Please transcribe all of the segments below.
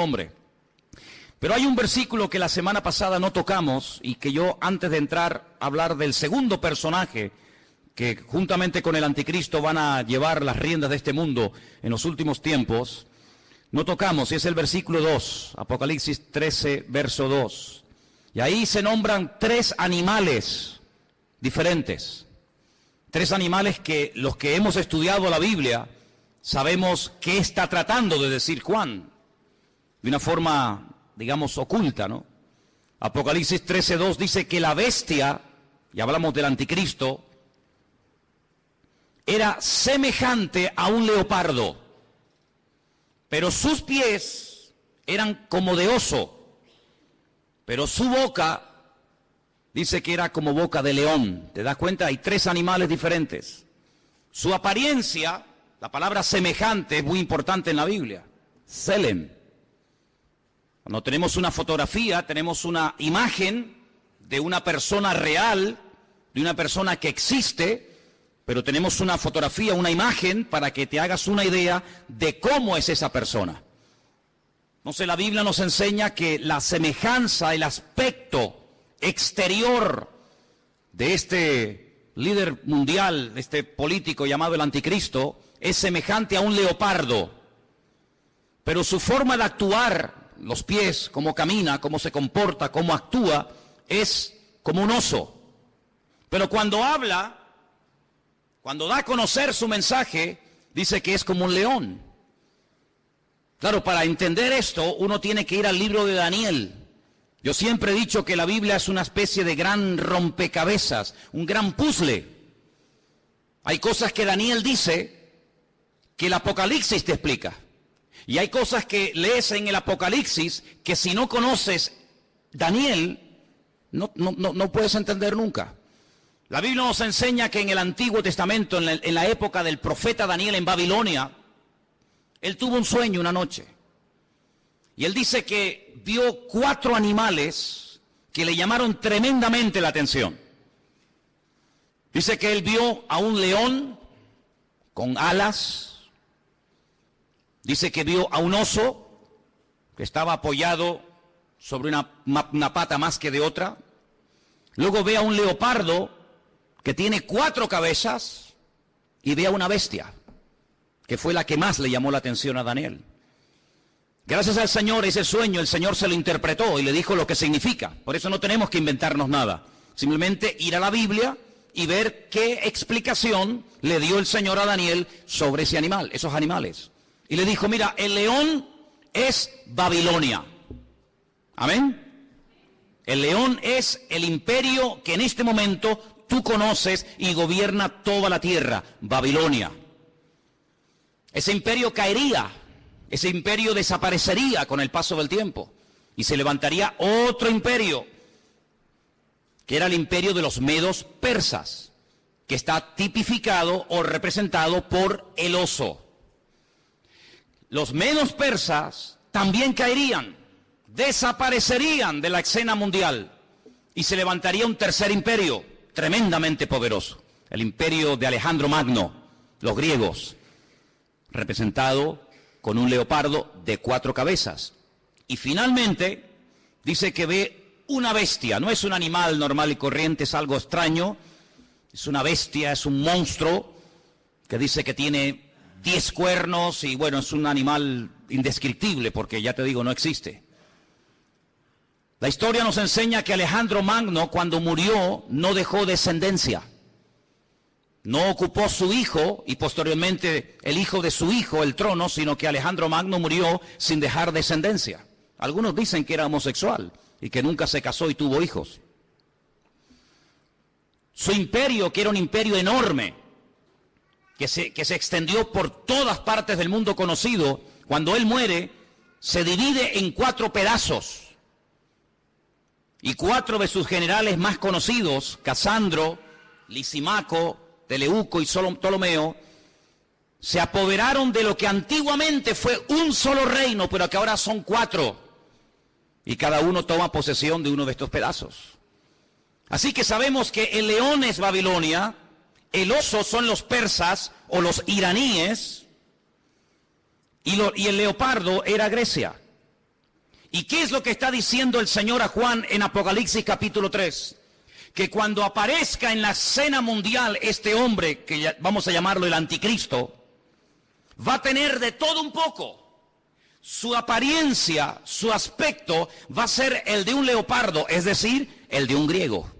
hombre. Pero hay un versículo que la semana pasada no tocamos y que yo, antes de entrar a hablar del segundo personaje que juntamente con el anticristo van a llevar las riendas de este mundo en los últimos tiempos, no tocamos, y es el versículo 2, Apocalipsis 13, verso 2. Y ahí se nombran tres animales diferentes. Tres animales que los que hemos estudiado la Biblia sabemos qué está tratando de decir Juan. De una forma, digamos, oculta, ¿no? Apocalipsis 13:2 dice que la bestia, y hablamos del anticristo, era semejante a un leopardo, pero sus pies eran como de oso, pero su boca dice que era como boca de león. ¿Te das cuenta? Hay tres animales diferentes. Su apariencia, la palabra semejante es muy importante en la Biblia. Selem. Cuando tenemos una fotografía, tenemos una imagen de una persona real, de una persona que existe, pero tenemos una fotografía, una imagen para que te hagas una idea de cómo es esa persona. Entonces la Biblia nos enseña que la semejanza, el aspecto exterior de este líder mundial, de este político llamado el anticristo, es semejante a un leopardo, pero su forma de actuar, los pies, cómo camina, cómo se comporta, cómo actúa, es como un oso. Pero cuando habla, cuando da a conocer su mensaje, dice que es como un león. Claro, para entender esto, uno tiene que ir al libro de Daniel. Yo siempre he dicho que la Biblia es una especie de gran rompecabezas, un gran puzzle. Hay cosas que Daniel dice que el Apocalipsis te explica. Y hay cosas que lees en el Apocalipsis que si no conoces Daniel, no puedes entender nunca. La Biblia nos enseña que en el Antiguo Testamento, en la época del profeta Daniel en Babilonia, él tuvo un sueño una noche. Y él dice que vio 4 animales que le llamaron tremendamente la atención. Dice que él vio a un león con alas. Dice que vio a un oso que estaba apoyado sobre una pata más que de otra. Luego ve a un leopardo que tiene 4 cabezas y ve a una bestia, que fue la que más le llamó la atención a Daniel. Gracias al Señor, ese sueño el Señor se lo interpretó y le dijo lo que significa. Por eso no tenemos que inventarnos nada. Simplemente ir a la Biblia y ver qué explicación le dio el Señor a Daniel sobre ese animal, esos animales. Y le dijo, mira, el león es Babilonia. Amén. El león es el imperio que en este momento tú conoces y gobierna toda la tierra, Babilonia. Ese imperio caería, ese imperio desaparecería con el paso del tiempo. Y se levantaría otro imperio, que era el imperio de los medos persas, que está tipificado o representado por el oso. Los medos persas también caerían, desaparecerían de la escena mundial y se levantaría un tercer imperio tremendamente poderoso, el imperio de Alejandro Magno, los griegos, representado con un leopardo de 4 cabezas. Y finalmente dice que ve una bestia, no es un animal normal y corriente, es algo extraño, es una bestia, es un monstruo que dice que tiene 10 cuernos y bueno, es un animal indescriptible porque ya te digo, no existe. La historia nos enseña que Alejandro Magno cuando murió no dejó descendencia. No ocupó su hijo y posteriormente el hijo de su hijo el trono, sino que Alejandro Magno murió sin dejar descendencia. Algunos dicen que era homosexual y que nunca se casó y tuvo hijos. Su imperio, que era un imperio enorme, que se extendió por todas partes del mundo conocido, cuando él muere, se divide en 4 pedazos. Y 4 de sus generales más conocidos, Casandro, Lisimaco, Teleuco y Ptolomeo, se apoderaron de lo que antiguamente fue un solo reino, pero que ahora son 4. Y cada uno toma posesión de uno de estos pedazos. Así que sabemos que el león es Babilonia, el oso son los persas o los iraníes, y el leopardo era Grecia. ¿Y qué es lo que está diciendo el Señor a Juan en Apocalipsis capítulo 3? Que cuando aparezca en la escena mundial este hombre, que vamos a llamarlo el anticristo, va a tener de todo un poco. Su apariencia, su aspecto va a ser el de un leopardo, es decir, el de un griego.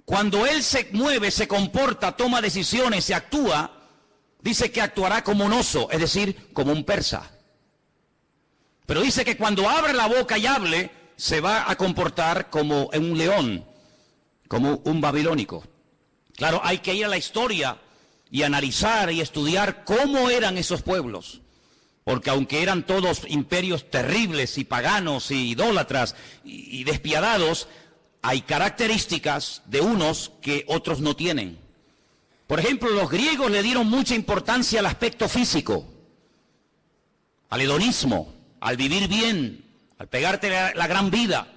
Cuando él se mueve, se comporta, toma decisiones, se actúa, dice que actuará como un oso, es decir, como un persa. Pero dice que cuando abre la boca y hable, se va a comportar como un león, como un babilónico. Claro, hay que ir a la historia y analizar y estudiar cómo eran esos pueblos. Porque aunque eran todos imperios terribles y paganos y idólatras y despiadados, hay características de unos que otros no tienen. Por ejemplo, los griegos le dieron mucha importancia al aspecto físico, al hedonismo, al vivir bien, al pegarte la gran vida.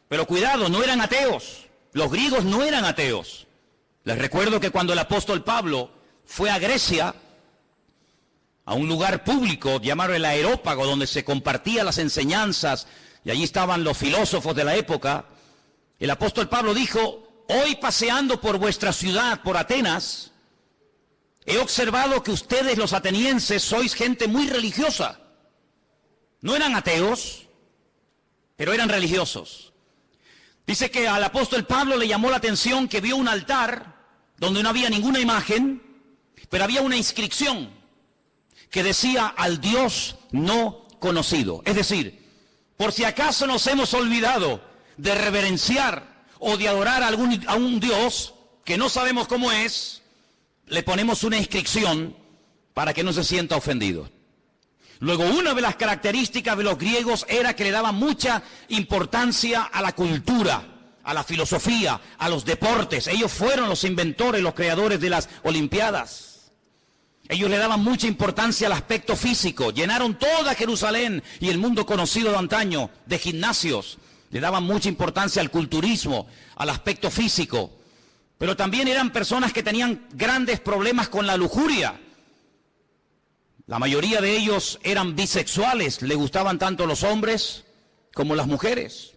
Pero cuidado, no eran ateos. Los griegos no eran ateos. Les recuerdo que cuando el apóstol Pablo fue a Grecia, a un lugar público llamado el Areópago, donde se compartían las enseñanzas, y allí estaban los filósofos de la época, el apóstol Pablo dijo: hoy paseando por vuestra ciudad, por Atenas, he observado que ustedes los atenienses sois gente muy religiosa. No eran ateos, pero eran religiosos. Dice que al apóstol Pablo le llamó la atención que vio un altar donde no había ninguna imagen, pero había una inscripción que decía: al Dios no conocido. Es decir, por si acaso nos hemos olvidado de reverenciar o de adorar a un Dios que no sabemos cómo es, le ponemos una inscripción para que no se sienta ofendido. Luego, una de las características de los griegos era que le daban mucha importancia a la cultura, a la filosofía, a los deportes. Ellos fueron los inventores, los creadores de las Olimpiadas. Ellos le daban mucha importancia al aspecto físico. Llenaron toda Jerusalén y el mundo conocido de antaño de gimnasios. Le daban mucha importancia al culturismo, al aspecto físico. Pero también eran personas que tenían grandes problemas con la lujuria. La mayoría de ellos eran bisexuales, les gustaban tanto los hombres como las mujeres.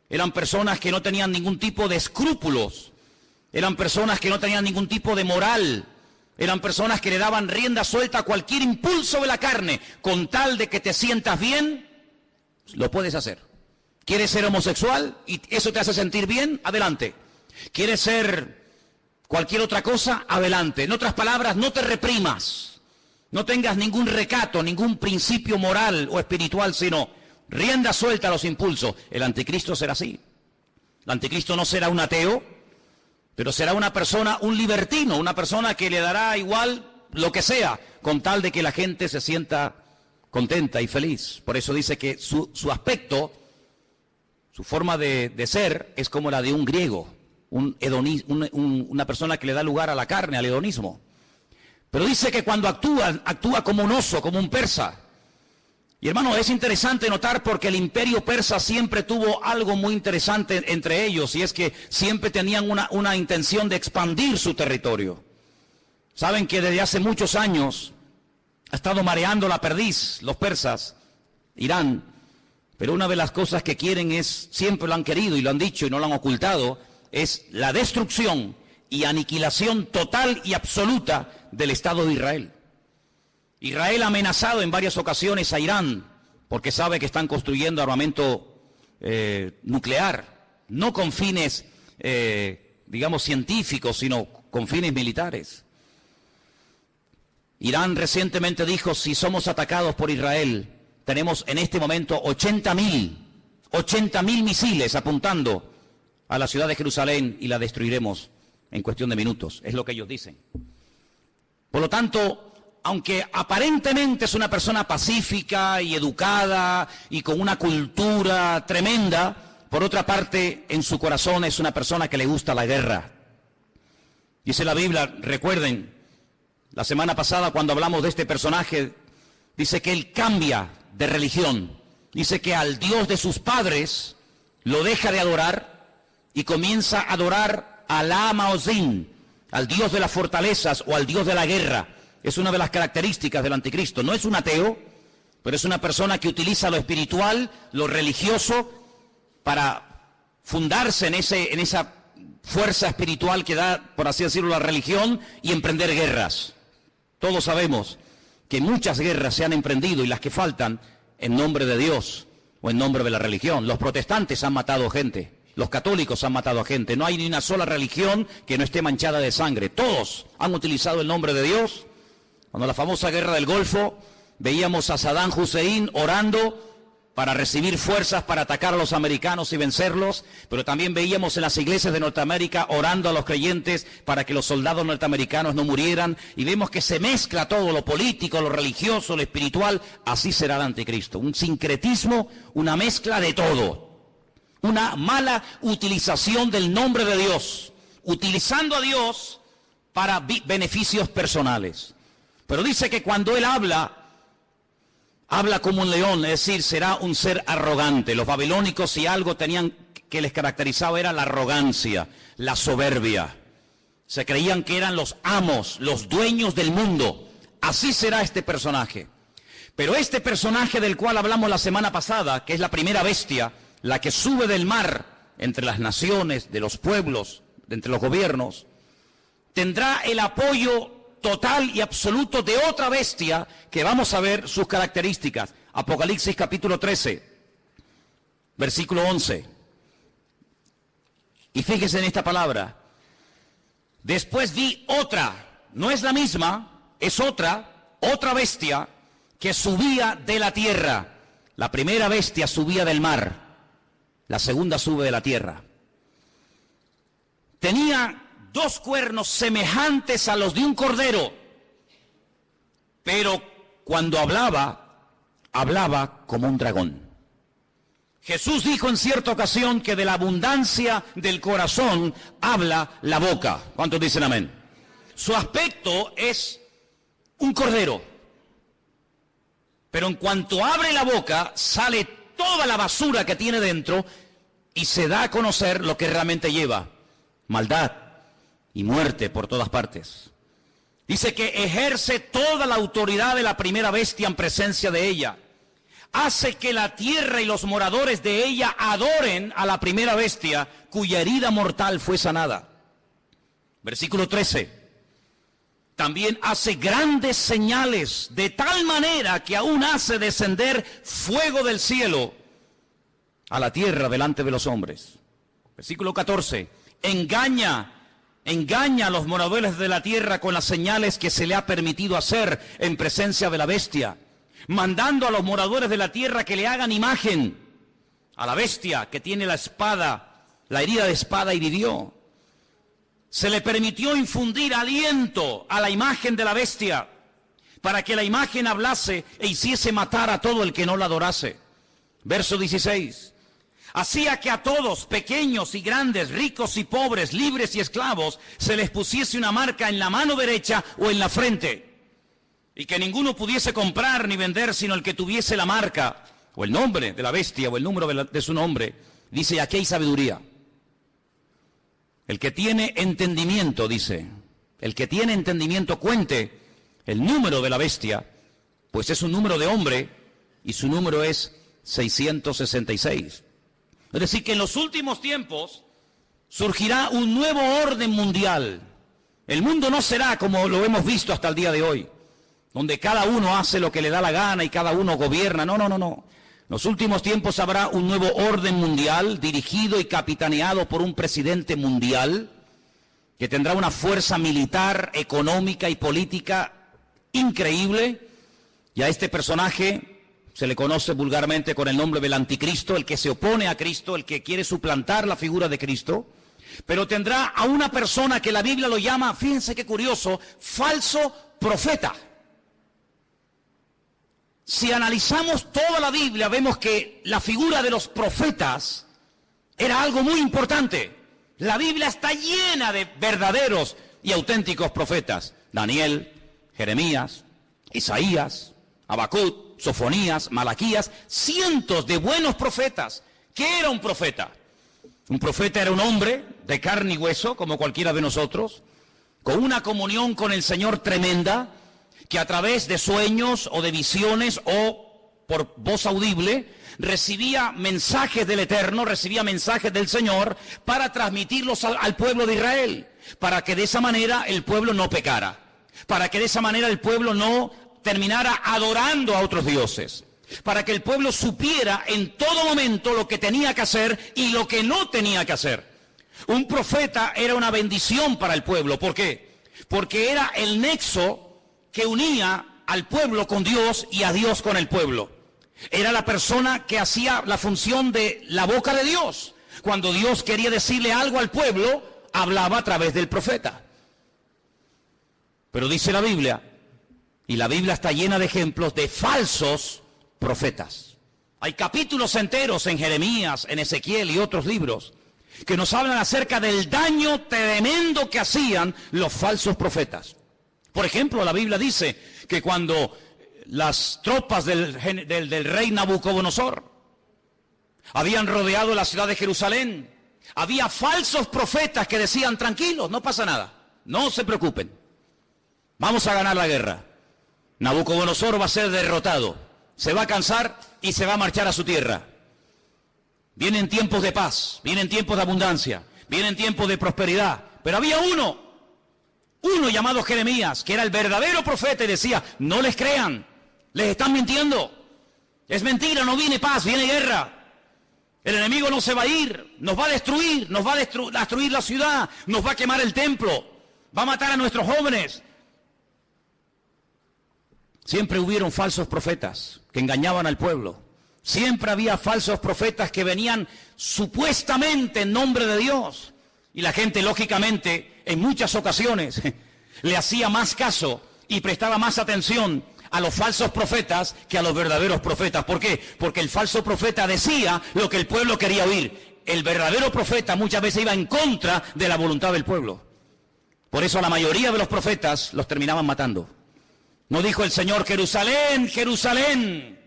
Eran personas que no tenían ningún tipo de escrúpulos, eran personas que no tenían ningún tipo de moral, eran personas que le daban rienda suelta a cualquier impulso de la carne, con tal de que te sientas bien, lo puedes hacer. ¿Quieres ser homosexual y eso te hace sentir bien? Adelante. ¿Quieres ser cualquier otra cosa? Adelante. En otras palabras, no te reprimas. No tengas ningún recato, ningún principio moral o espiritual, sino rienda suelta a los impulsos. El anticristo será así. El anticristo no será un ateo, pero será una persona, un libertino, una persona que le dará igual lo que sea, con tal de que la gente se sienta contenta y feliz. Por eso dice que su aspecto, su forma de ser, es como la de un griego, una persona que le da lugar a la carne, al hedonismo. Pero dice que cuando actúa como un oso, como un persa. Y hermano, es interesante notar porque el imperio persa siempre tuvo algo muy interesante entre ellos, y es que siempre tenían una intención de expandir su territorio. Saben que desde hace muchos años ha estado mareando la perdiz los persas, Irán, pero una de las cosas que quieren es, siempre lo han querido y lo han dicho y no lo han ocultado, es la destrucción y aniquilación total y absoluta del Estado de Israel. Israel ha amenazado en varias ocasiones a Irán porque sabe que están construyendo armamento nuclear, no con fines, digamos, científicos, sino con fines militares. Irán recientemente dijo: si somos atacados por Israel, tenemos en este momento 80.000 misiles apuntando a la ciudad de Jerusalén y la destruiremos en cuestión de minutos. Es lo que ellos dicen. Por lo tanto, aunque aparentemente es una persona pacífica y educada y con una cultura tremenda, por otra parte, en su corazón es una persona que le gusta la guerra. Dice la Biblia, recuerden, la semana pasada cuando hablamos de este personaje, dice que él cambia de religión. Dice que al Dios de sus padres lo deja de adorar y comienza a adorar a Alá Maozín, al Dios de las fortalezas o al Dios de la guerra. Es una de las características del anticristo. No es un ateo, pero es una persona que utiliza lo espiritual, lo religioso, para fundarse en esa fuerza espiritual que da, por así decirlo, la religión, y emprender guerras. Todos sabemos que muchas guerras se han emprendido, y las que faltan, en nombre de Dios o en nombre de la religión. Los protestantes han matado gente, los católicos han matado a gente. No hay ni una sola religión que no esté manchada de sangre. Todos han utilizado el nombre de Dios. Cuando la famosa guerra del Golfo, veíamos a Saddam Hussein orando para recibir fuerzas para atacar a los americanos y vencerlos, pero también veíamos en las iglesias de Norteamérica orando a los creyentes para que los soldados norteamericanos no murieran, y vemos que se mezcla todo, lo político, lo religioso, lo espiritual. Así será el anticristo, un sincretismo, una mezcla de todo, una mala utilización del nombre de Dios, utilizando a Dios para beneficios personales. Pero dice que cuando él habla como un león, es decir, será un ser arrogante. Los babilónicos, si algo tenían que les caracterizaba, era la arrogancia, la soberbia. Se creían que eran los amos, los dueños del mundo. Así será este personaje. Pero este personaje del cual hablamos la semana pasada, que es la primera bestia, la que sube del mar entre las naciones, de los pueblos, entre los gobiernos, tendrá el apoyo total y absoluto de otra bestia que vamos a ver sus características. Apocalipsis capítulo 13, versículo 11. Y fíjese en esta palabra. Después vi otra, no es la misma, es otra bestia que subía de la tierra. La primera bestia subía del mar, la segunda sube de la tierra. Tenía 2 cuernos semejantes a los de un cordero, pero cuando hablaba como un dragón. Jesús dijo en cierta ocasión que de la abundancia del corazón habla la boca. ¿Cuántos dicen amén? Su aspecto es un cordero, pero en cuanto abre la boca sale toda la basura que tiene dentro y se da a conocer lo que realmente lleva: maldad y muerte por todas partes. Dice que ejerce toda la autoridad de la primera bestia en presencia de ella. Hace que la tierra y los moradores de ella adoren a la primera bestia, cuya herida mortal fue sanada. Versículo 13. También hace grandes señales, de tal manera que aún hace descender fuego del cielo a la tierra delante de los hombres. Versículo 14. Engaña a los moradores de la tierra con las señales que se le ha permitido hacer en presencia de la bestia, mandando a los moradores de la tierra que le hagan imagen a la bestia que tiene la espada, la herida de espada, y vivió. Se le permitió infundir aliento a la imagen de la bestia para que la imagen hablase e hiciese matar a todo el que no la adorase. Verso 16. Hacía que a todos, pequeños y grandes, ricos y pobres, libres y esclavos, se les pusiese una marca en la mano derecha o en la frente, y que ninguno pudiese comprar ni vender sino el que tuviese la marca, o el nombre de la bestia, o el número de su nombre. Dice, aquí hay sabiduría. El que tiene entendimiento, dice, el que tiene entendimiento cuente el número de la bestia, pues es un número de hombre, y su número es 666. Es decir, que en los últimos tiempos surgirá un nuevo orden mundial. El mundo no será como lo hemos visto hasta el día de hoy, donde cada uno hace lo que le da la gana y cada uno gobierna. No. En los últimos tiempos habrá un nuevo orden mundial dirigido y capitaneado por un presidente mundial que tendrá una fuerza militar, económica y política increíble. Y a este personaje se le conoce vulgarmente con el nombre del anticristo, el que se opone a Cristo, el que quiere suplantar la figura de Cristo. Pero tendrá a una persona que la Biblia lo llama, fíjense qué curioso, falso profeta. Si analizamos toda la Biblia, vemos que la figura de los profetas era algo muy importante. La Biblia está llena de verdaderos y auténticos profetas. Daniel, Jeremías, Isaías, Habacuc, Sofonías, Malaquías, cientos de buenos profetas. ¿Qué era un profeta? Un profeta era un hombre de carne y hueso, como cualquiera de nosotros, con una comunión con el Señor tremenda, que a través de sueños o de visiones o por voz audible, recibía mensajes del Eterno, recibía mensajes del Señor para transmitirlos al pueblo de Israel, para que de esa manera el pueblo no pecara, para que de esa manera el pueblo no terminara adorando a otros dioses, para que el pueblo supiera en todo momento lo que tenía que hacer y lo que no tenía que hacer. Un profeta era una bendición para el pueblo. ¿Por qué? Porque era el nexo que unía al pueblo con Dios y a Dios con el pueblo. Era la persona que hacía la función de la boca de Dios. Cuando Dios quería decirle algo al pueblo, hablaba a través del profeta. Pero dice la Biblia, y la Biblia está llena de ejemplos de falsos profetas. Hay capítulos enteros en Jeremías, en Ezequiel y otros libros que nos hablan acerca del daño tremendo que hacían los falsos profetas. Por ejemplo, la Biblia dice que cuando las tropas del rey Nabucodonosor habían rodeado la ciudad de Jerusalén, había falsos profetas que decían: tranquilos, no pasa nada, no se preocupen, vamos a ganar la guerra. Nabucodonosor va a ser derrotado, se va a cansar y se va a marchar a su tierra. Vienen tiempos de paz, vienen tiempos de abundancia, vienen tiempos de prosperidad. Pero había uno llamado Jeremías, que era el verdadero profeta, y decía: no les crean, les están mintiendo. Es mentira, no viene paz, viene guerra. El enemigo no se va a ir, nos va a destruir, nos va a destruir la ciudad, nos va a quemar el templo, va a matar a nuestros jóvenes. Siempre hubieron falsos profetas que engañaban al pueblo. Siempre había falsos profetas que venían supuestamente en nombre de Dios. Y la gente, lógicamente, en muchas ocasiones, le hacía más caso y prestaba más atención a los falsos profetas que a los verdaderos profetas. ¿Por qué? Porque el falso profeta decía lo que el pueblo quería oír. El verdadero profeta muchas veces iba en contra de la voluntad del pueblo. Por eso a la mayoría de los profetas los terminaban matando. ¿No dijo el Señor: Jerusalén, Jerusalén,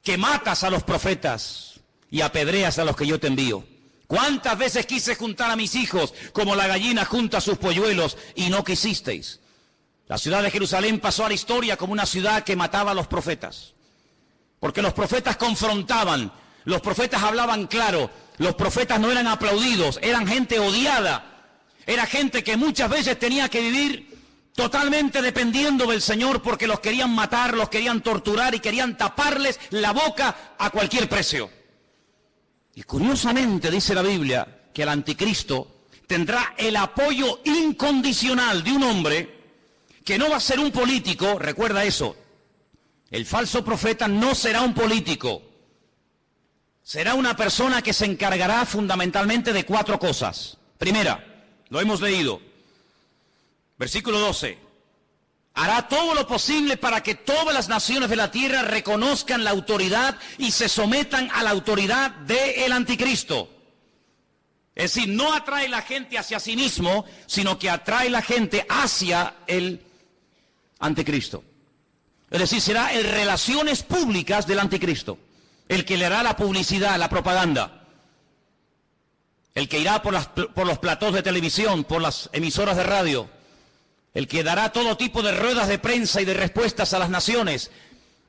que matas a los profetas y apedreas a los que yo te envío? ¿Cuántas veces quise juntar a mis hijos como la gallina junta sus polluelos y no quisisteis? La ciudad de Jerusalén pasó a la historia como una ciudad que mataba a los profetas. Porque los profetas confrontaban, los profetas hablaban claro, los profetas no eran aplaudidos, eran gente odiada. Era gente que muchas veces tenía que vivir totalmente dependiendo del Señor, porque los querían matar, los querían torturar y querían taparles la boca a cualquier precio. Y curiosamente dice la Biblia que el anticristo tendrá el apoyo incondicional de un hombre que no va a ser un político. Recuerda eso, el falso profeta no será un político, será una persona que se encargará fundamentalmente de 4 cosas. Primera, lo hemos leído, versículo 12: hará todo lo posible para que todas las naciones de la tierra reconozcan la autoridad y se sometan a la autoridad del anticristo. Es decir, no atrae la gente hacia sí mismo, sino que atrae la gente hacia el anticristo. Es decir, será en relaciones públicas del anticristo, el que le hará la publicidad, la propaganda, el que irá por los platós de televisión, por las emisoras de radio, el que dará todo tipo de ruedas de prensa y de respuestas a las naciones,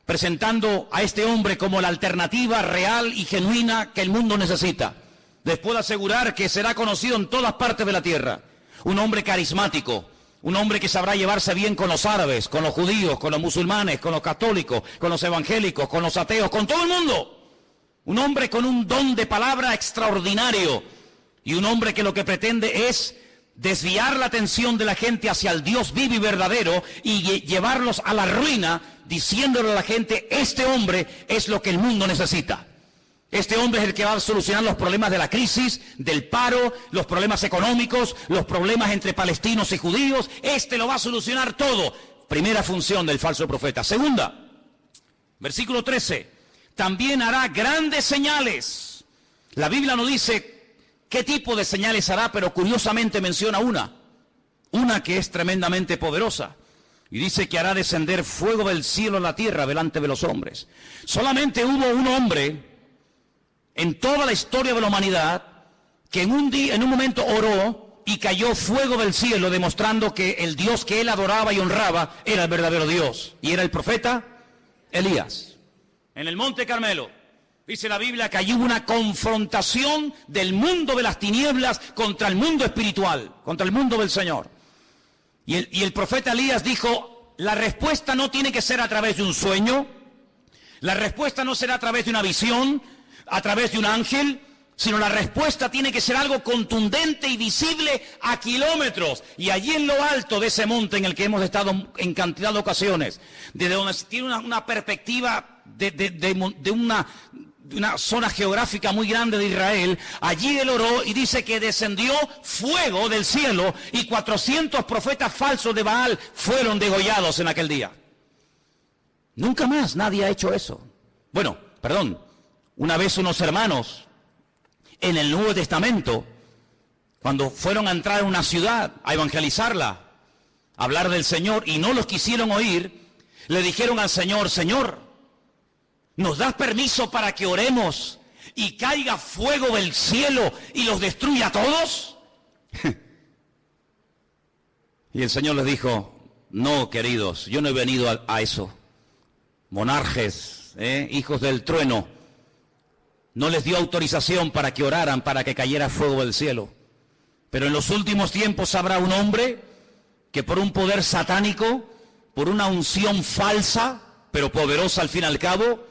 presentando a este hombre como la alternativa real y genuina que el mundo necesita. Les puedo asegurar que será conocido en todas partes de la tierra. Un hombre carismático, un hombre que sabrá llevarse bien con los árabes, con los judíos, con los musulmanes, con los católicos, con los evangélicos, con los ateos, con todo el mundo. Un hombre con un don de palabra extraordinario, y un hombre que lo que pretende es desviar la atención de la gente hacia el Dios vivo y verdadero y llevarlos a la ruina, diciéndole a la gente: este hombre es lo que el mundo necesita. Este hombre es el que va a solucionar los problemas de la crisis, del paro, los problemas económicos, los problemas entre palestinos y judíos. Este lo va a solucionar todo. Primera función del falso profeta. Segunda, versículo 13: también hará grandes señales. La Biblia no dice qué tipo de señales hará, pero curiosamente menciona una que es tremendamente poderosa. Y dice que hará descender fuego del cielo a la tierra delante de los hombres. Solamente hubo un hombre en toda la historia de la humanidad que en un momento oró y cayó fuego del cielo, demostrando que el Dios que él adoraba y honraba era el verdadero Dios, y era el profeta Elías. en el Monte Carmelo. Dice la Biblia que allí hubo una confrontación del mundo de las tinieblas contra el mundo espiritual, contra el mundo del Señor. Y el profeta Elías dijo, la respuesta no tiene que ser a través de un sueño, la respuesta no será a través de una visión, a través de un ángel, sino la respuesta tiene que ser algo contundente y visible a kilómetros. Y allí en lo alto de ese monte en el que hemos estado en cantidad de ocasiones, desde donde se tiene una perspectiva de una zona geográfica muy grande de Israel, allí él oró y dice que descendió fuego del cielo y 400 profetas falsos de Baal fueron degollados en aquel día. Nunca más nadie ha hecho eso. Bueno, perdón, una vez unos hermanos en el Nuevo Testamento, cuando fueron a entrar a una ciudad a evangelizarla, a hablar del Señor, y no los quisieron oír, le dijeron al Señor, Señor, ¿nos das permiso para que oremos y caiga fuego del cielo y los destruya a todos? Y el Señor les dijo, no, queridos, yo no he venido a eso. Monarjes, hijos del trueno, no les dio autorización para que oraran, para que cayera fuego del cielo. Pero en los últimos tiempos habrá un hombre que por un poder satánico, por una unción falsa, pero poderosa al fin y al cabo,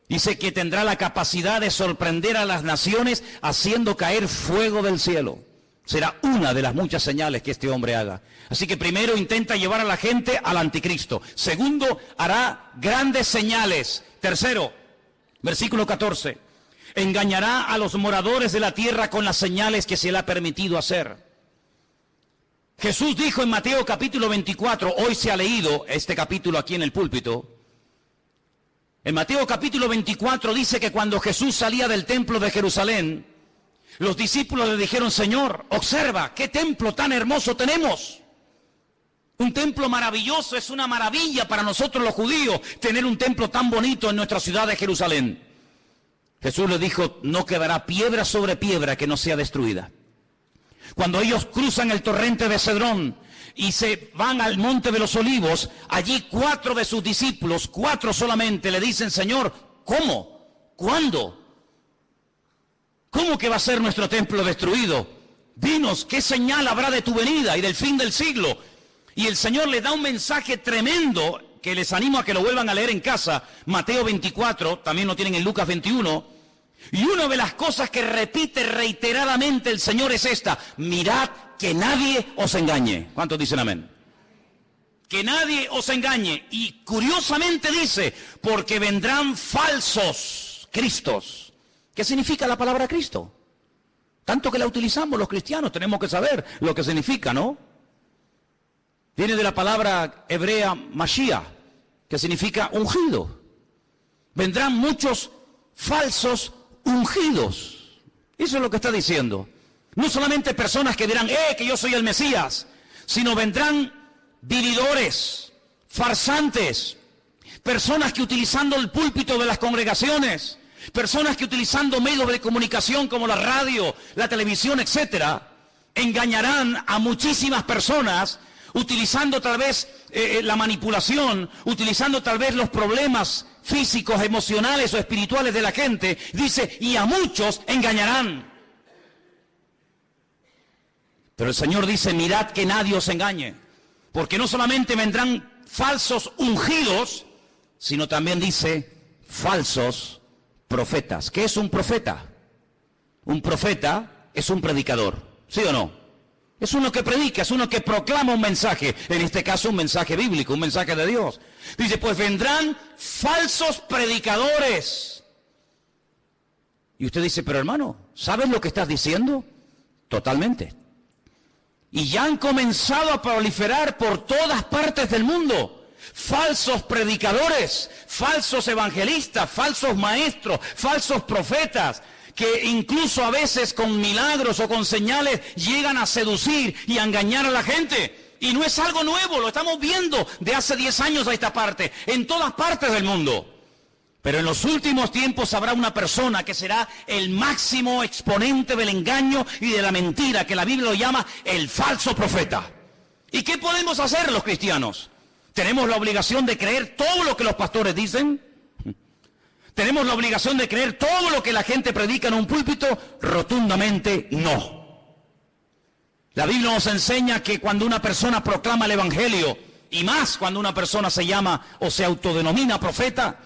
dice que tendrá la capacidad de sorprender a las naciones haciendo caer fuego del cielo. Será una de las muchas señales que este hombre haga. Así que primero intenta llevar a la gente al anticristo. Segundo, hará grandes señales. Tercero, versículo 14. Engañará a los moradores de la tierra con las señales que se le ha permitido hacer. Jesús dijo en Mateo capítulo 24, hoy se ha leído este capítulo aquí en el púlpito. En Mateo capítulo 24 dice que cuando Jesús salía del templo de Jerusalén, los discípulos le dijeron, Señor, observa, qué templo tan hermoso tenemos. Un templo maravilloso, es una maravilla para nosotros los judíos tener un templo tan bonito en nuestra ciudad de Jerusalén. Jesús les dijo, no quedará piedra sobre piedra que no sea destruida. Cuando ellos cruzan el torrente de Cedrón y se van al monte de los olivos, allí 4 de sus discípulos, 4 solamente, le dicen, Señor, ¿cómo? ¿Cuándo? ¿Cómo que va a ser nuestro templo destruido? Dinos, ¿qué señal habrá de tu venida y del fin del siglo? Y el Señor les da un mensaje tremendo que les animo a que lo vuelvan a leer en casa. Mateo 24, también lo tienen en Lucas 21. Y una de las cosas que repite reiteradamente el Señor es esta: mirad que nadie os engañe. ¿Cuántos dicen amén? Que nadie os engañe. Y curiosamente dice, porque vendrán falsos cristos. ¿Qué significa la palabra Cristo? Tanto que la utilizamos los cristianos, tenemos que saber lo que significa, ¿no? Viene de la palabra hebrea Mashiach, que significa ungido. Vendrán muchos falsos ungidos. Eso es lo que está diciendo. No solamente personas que dirán, que yo soy el Mesías, sino vendrán vividores, farsantes, personas que utilizando el púlpito de las congregaciones, personas que utilizando medios de comunicación como la radio, la televisión, etcétera, engañarán a muchísimas personas, utilizando tal vez la manipulación, utilizando tal vez los problemas físicos, emocionales o espirituales de la gente. Dice, y a muchos engañarán. Pero el Señor dice, mirad que nadie os engañe, porque no solamente vendrán falsos ungidos, sino también dice, falsos profetas. ¿Qué es un profeta? Un profeta es un predicador, ¿sí o no? Es uno que predica, es uno que proclama un mensaje, en este caso un mensaje bíblico, un mensaje de Dios. Dice, pues vendrán falsos predicadores. Y usted dice, pero hermano, ¿sabes lo que estás diciendo? Totalmente. Y ya han comenzado a proliferar por todas partes del mundo. Falsos predicadores, falsos evangelistas, falsos maestros, falsos profetas, que incluso a veces con milagros o con señales llegan a seducir y a engañar a la gente. Y no es algo nuevo, lo estamos viendo de hace 10 años a esta parte, en todas partes del mundo. Pero en los últimos tiempos habrá una persona que será el máximo exponente del engaño y de la mentira, que la Biblia lo llama el falso profeta. ¿Y qué podemos hacer los cristianos? ¿Tenemos la obligación de creer todo lo que los pastores dicen? ¿Tenemos la obligación de creer todo lo que la gente predica en un púlpito? Rotundamente no. La Biblia nos enseña que cuando una persona proclama el Evangelio, y más cuando una persona se llama o se autodenomina profeta,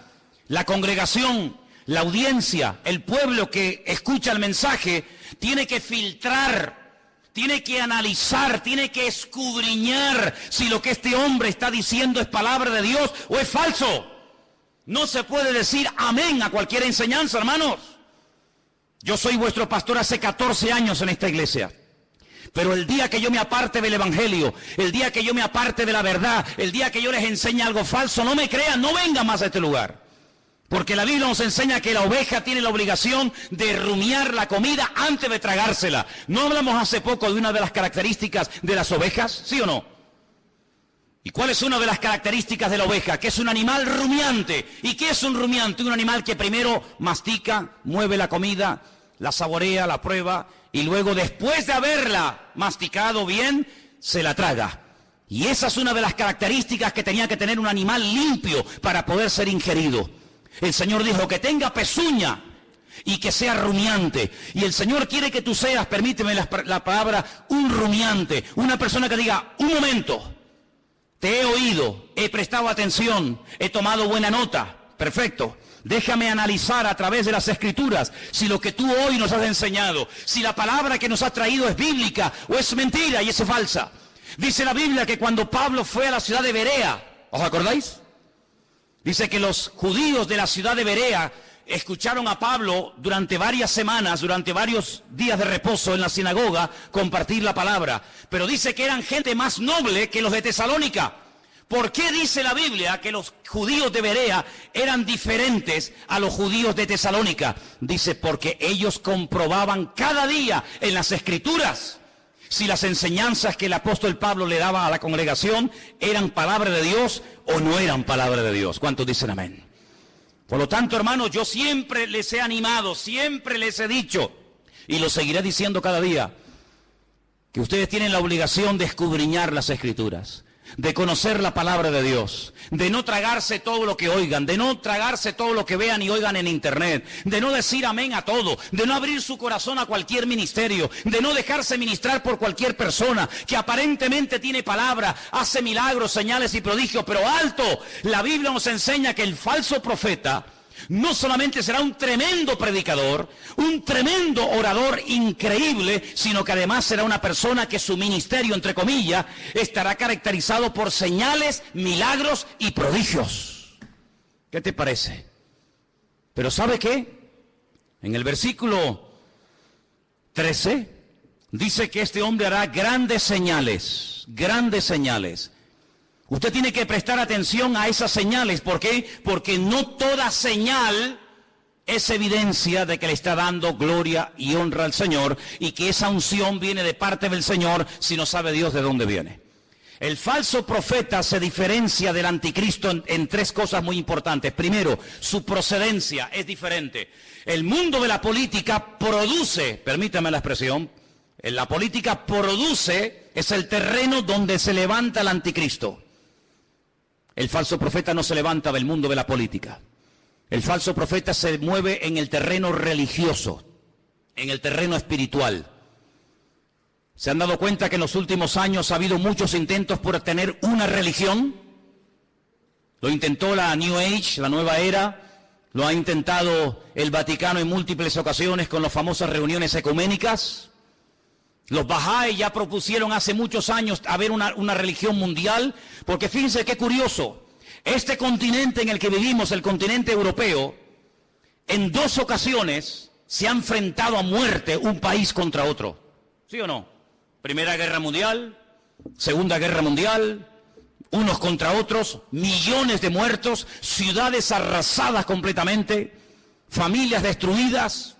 la congregación, la audiencia, el pueblo que escucha el mensaje, tiene que filtrar, tiene que analizar, tiene que escudriñar si lo que este hombre está diciendo es palabra de Dios o es falso. No se puede decir amén a cualquier enseñanza, hermanos. Yo soy vuestro pastor hace 14 años en esta iglesia. Pero el día que yo me aparte del Evangelio, el día que yo me aparte de la verdad, el día que yo les enseñe algo falso, no me crean, no vengan más a este lugar. Porque la Biblia nos enseña que la oveja tiene la obligación de rumiar la comida antes de tragársela. ¿No hablamos hace poco de una de las características de las ovejas? ¿Sí o no? ¿Y cuál es una de las características de la oveja? Que es un animal rumiante. ¿Y qué es un rumiante? Un animal que primero mastica, mueve la comida, la saborea, la prueba, y luego después de haberla masticado bien, se la traga. Y esa es una de las características que tenía que tener un animal limpio para poder ser ingerido. El Señor dijo que tenga pezuña y que sea rumiante. Y el Señor quiere que tú seas, permíteme la palabra, un rumiante. Una persona que diga, un momento, te he oído, he prestado atención, he tomado buena nota. Perfecto. Déjame analizar a través de las Escrituras si lo que tú hoy nos has enseñado, si la palabra que nos has traído es bíblica o es mentira y es falsa. Dice la Biblia que cuando Pablo fue a la ciudad de Berea, ¿os acordáis? Dice que los judíos de la ciudad de Berea escucharon a Pablo durante varias semanas, durante varios días de reposo en la sinagoga, compartir la palabra. Pero dice que eran gente más noble que los de Tesalónica. ¿Por qué dice la Biblia que los judíos de Berea eran diferentes a los judíos de Tesalónica? Dice, porque ellos comprobaban cada día en las Escrituras si las enseñanzas que el apóstol Pablo le daba a la congregación eran palabra de Dios o no eran palabra de Dios. ¿Cuántos dicen amén? Por lo tanto, hermanos, yo siempre les he animado, siempre les he dicho, y lo seguiré diciendo cada día, que ustedes tienen la obligación de escudriñar las Escrituras, de conocer la palabra de Dios, de no tragarse todo lo que oigan, de no tragarse todo lo que vean y oigan en internet, de no decir amén a todo, de no abrir su corazón a cualquier ministerio, de no dejarse ministrar por cualquier persona que aparentemente tiene palabra, hace milagros, señales y prodigios, pero alto, la Biblia nos enseña que el falso profeta no solamente será un tremendo predicador, un tremendo orador increíble, sino que además será una persona que su ministerio, entre comillas, estará caracterizado por señales, milagros y prodigios. ¿Qué te parece? Pero ¿sabe qué? En el versículo 13 dice que este hombre hará grandes señales, grandes señales. Usted tiene que prestar atención a esas señales. ¿Por qué? Porque no toda señal es evidencia de que le está dando gloria y honra al Señor y que esa unción viene de parte del Señor si no sabe Dios de dónde viene. El falso profeta se diferencia del anticristo en tres cosas muy importantes. Primero, su procedencia es diferente. El mundo de la política produce, permítame la expresión, la política produce, es el terreno donde se levanta el anticristo. El falso profeta no se levanta del mundo de la política. El falso profeta se mueve en el terreno religioso, en el terreno espiritual. ¿Se han dado cuenta que en los últimos años ha habido muchos intentos por tener una religión? Lo intentó la New Age, la nueva era, lo ha intentado el Vaticano en múltiples ocasiones con las famosas reuniones ecuménicas. Los Bahá'í ya propusieron hace muchos años haber una religión mundial, porque fíjense qué curioso, este continente en el que vivimos, el continente europeo, en 2 ocasiones se ha enfrentado a muerte un país contra otro. ¿Sí o no? Primera Guerra Mundial, Segunda Guerra Mundial, unos contra otros, millones de muertos, ciudades arrasadas completamente, familias destruidas.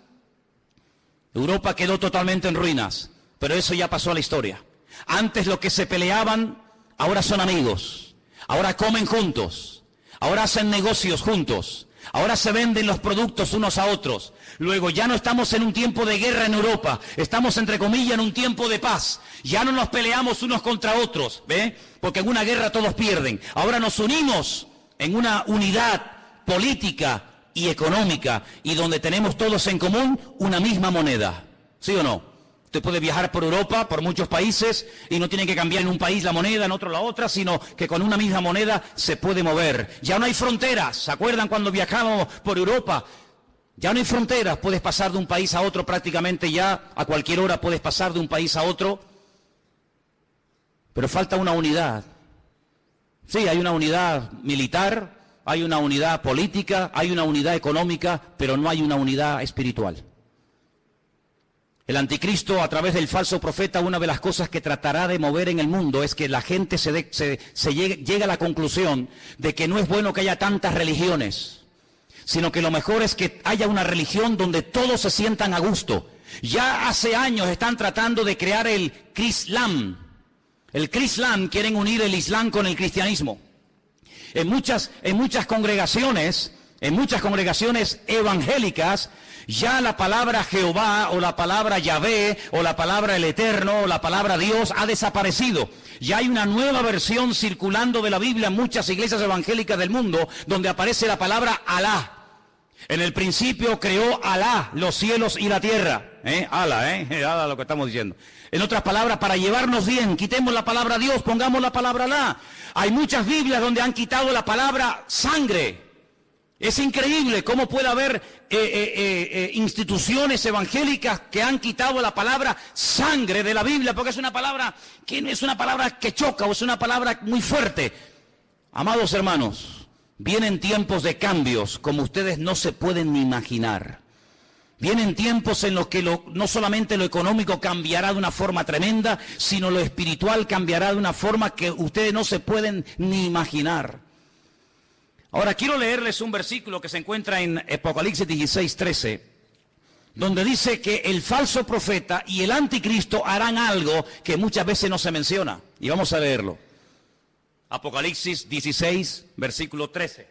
Europa quedó totalmente en ruinas. Pero eso ya pasó a la historia. Antes los que se peleaban, ahora son amigos. Ahora comen juntos. Ahora hacen negocios juntos. Ahora se venden los productos unos a otros. Luego ya no estamos en un tiempo de guerra en Europa. Estamos, entre comillas, en un tiempo de paz. Ya no nos peleamos unos contra otros, ¿ve? Porque en una guerra todos pierden. Ahora nos unimos en una unidad política, y económica, y donde tenemos todos en común una misma moneda. ¿Sí o no? Usted puede viajar por Europa, por muchos países, y no tiene que cambiar en un país la moneda, en otro la otra, sino que con una misma moneda se puede mover. Ya no hay fronteras. ¿Se acuerdan cuando viajábamos por Europa? Ya no hay fronteras. Puedes pasar de un país a otro prácticamente ya. A cualquier hora puedes pasar de un país a otro. Pero falta una unidad. Sí, hay una unidad militar, hay una unidad política, hay una unidad económica, pero no hay una unidad espiritual. El anticristo, a través del falso profeta, una de las cosas que tratará de mover en el mundo es que la gente llegue a la conclusión de que no es bueno que haya tantas religiones, sino que lo mejor es que haya una religión donde todos se sientan a gusto. Ya hace años están tratando de crear el Crislam. El Crislam, quieren unir el Islam con el cristianismo. En muchas congregaciones evangélicas, ya la palabra Jehová o la palabra Yahvé o la palabra el Eterno o la palabra Dios ha desaparecido. Ya hay una nueva versión circulando de la Biblia en muchas iglesias evangélicas del mundo donde aparece la palabra Alá. En el principio creó Alá los cielos y la tierra. Alá lo que estamos diciendo. En otras palabras, para llevarnos bien, quitemos la palabra Dios, pongamos la palabra Alá. Hay muchas Biblias donde han quitado la palabra sangre. Es increíble cómo puede haber instituciones evangélicas que han quitado la palabra sangre de la Biblia, porque es una palabra que no es una palabra que choca o es una palabra muy fuerte. Amados hermanos, vienen tiempos de cambios como ustedes no se pueden ni imaginar. Vienen tiempos en los que no solamente lo económico cambiará de una forma tremenda, sino lo espiritual cambiará de una forma que ustedes no se pueden ni imaginar. Ahora quiero leerles un versículo que se encuentra en Apocalipsis 16:13, donde dice que el falso profeta y el anticristo harán algo que muchas veces no se menciona. Y vamos a leerlo. Apocalipsis 16, versículo 13.